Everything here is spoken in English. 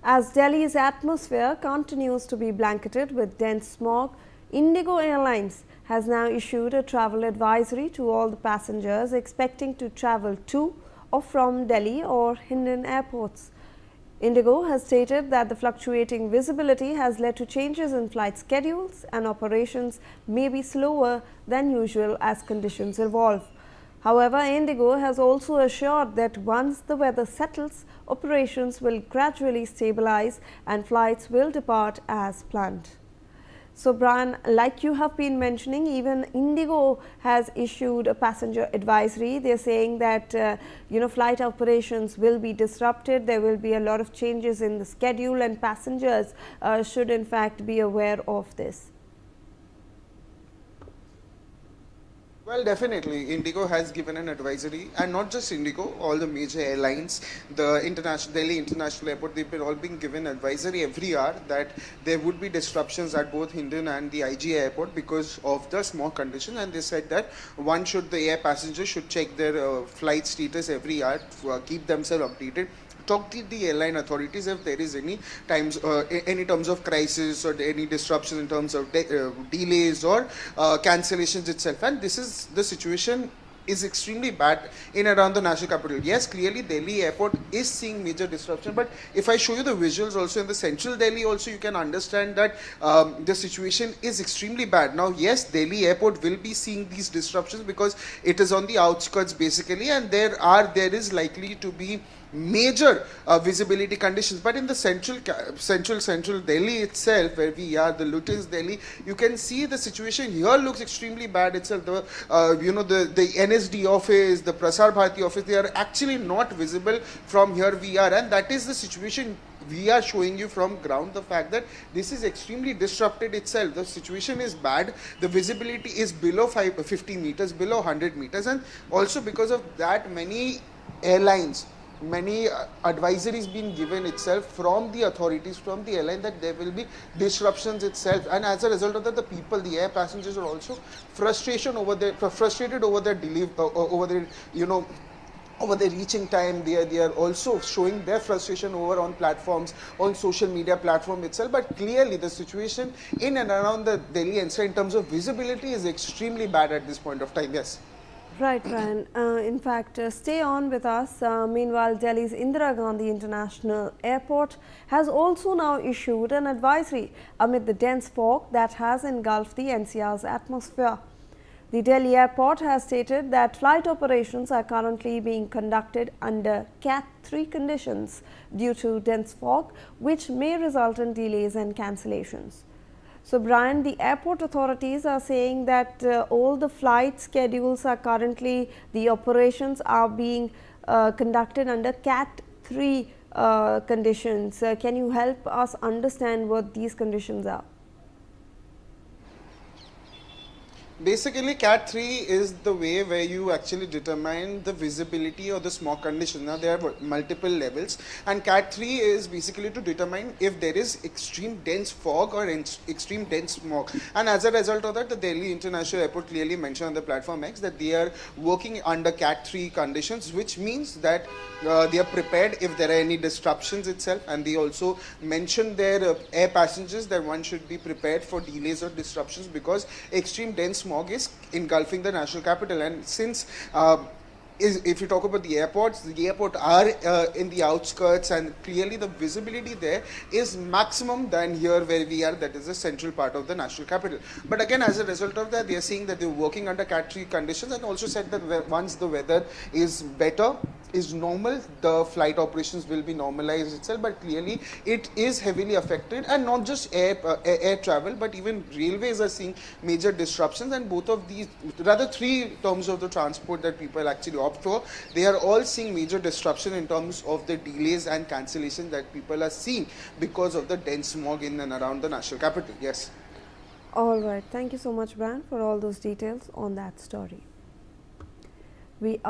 As Delhi's atmosphere continues to be blanketed with dense smog, IndiGo Airlines has now issued a travel advisory to all the passengers expecting to travel to or from Delhi or Hindon airports. IndiGo has stated that the fluctuating visibility has led to changes in flight schedules and operations may be slower than usual as conditions evolve. However, IndiGo has also assured that once the weather settles, operations will gradually stabilize and flights will depart as planned. So, Brian, like you have been mentioning, even IndiGo has issued a passenger advisory. They are saying that flight operations will be disrupted. There will be a lot of changes in the schedule, and passengers should in fact be aware of this. Well, definitely, IndiGo has given an advisory, and not just IndiGo, all the major airlines, the Delhi International Airport, they've been all being given advisory every hour that there would be disruptions at both Hindon and the IGI airport because of the smog condition, and they said that the air passengers should check their flight status every hour to keep themselves updated. Talk to the airline authorities if there is any terms of crisis or any disruption in terms of delays or cancellations itself. And this is the situation is extremely bad in around the national capital. Yes, clearly Delhi airport is seeing major disruption, but if I show you the visuals also in the central Delhi also, you can understand that the situation is extremely bad. Now, yes, Delhi airport will be seeing these disruptions because it is on the outskirts basically, and there is likely to be major visibility conditions, but in the central Delhi itself, where we are, the Lutyens Delhi, you can see the situation here looks extremely bad itself. The the NSD office, the Prasar Bharati office, they are actually not visible from here we are, and that is the situation we are showing you from ground. The fact that this is extremely disrupted itself. The situation is bad. The visibility is below 50 meters, below 100 meters, and also because of that, many airlines, many advisories being given itself from the authorities, from the airline, that there will be disruptions itself, and as a result of that, the air passengers are also frustrated over their delay, over the reaching time. They are also showing their frustration over on platforms, on social media platform itself. But clearly the situation in and around the Delhi NCR in terms of visibility is extremely bad at this point of time. Yes. Right, Brian. In fact, stay on with us. Meanwhile, Delhi's Indira Gandhi International Airport has also now issued an advisory amid the dense fog that has engulfed the NCR's atmosphere. The Delhi airport has stated that flight operations are currently being conducted under Cat 3 conditions due to dense fog, which may result in delays and cancellations. So, Brian, the airport authorities are saying that all the flight schedules are currently, the operations are being conducted under Cat 3 conditions. Can you help us understand what these conditions are? Basically, Cat 3 is the way where you actually determine the visibility or the smog condition. Now, there are multiple levels, and Cat 3 is basically to determine if there is extreme dense fog or extreme dense smog. And as a result of that, the Delhi International Airport clearly mentioned on the platform X that they are working under Cat 3 conditions, which means that they are prepared if there are any disruptions itself, and they also mentioned their air passengers that one should be prepared for delays or disruptions because extreme dense smog is engulfing the national capital. And since if you talk about the airports, the airport are in the outskirts, and clearly the visibility there is maximum than here where we are, that is the central part of the national capital. But again, as a result of that, they are saying that they are working under Cat 3 conditions, and also said that once the weather is better, is normal, the flight operations will be normalized itself. But clearly it is heavily affected, and not just air travel, but even railways are seeing major disruptions, and both of these, rather three terms of the transport that people actually opt for, they are all seeing major disruption in terms of the delays and cancellation that people are seeing because of the dense smog in and around the national capital. Yes. All right. Thank you so much, Brian, for all those details on that story. We are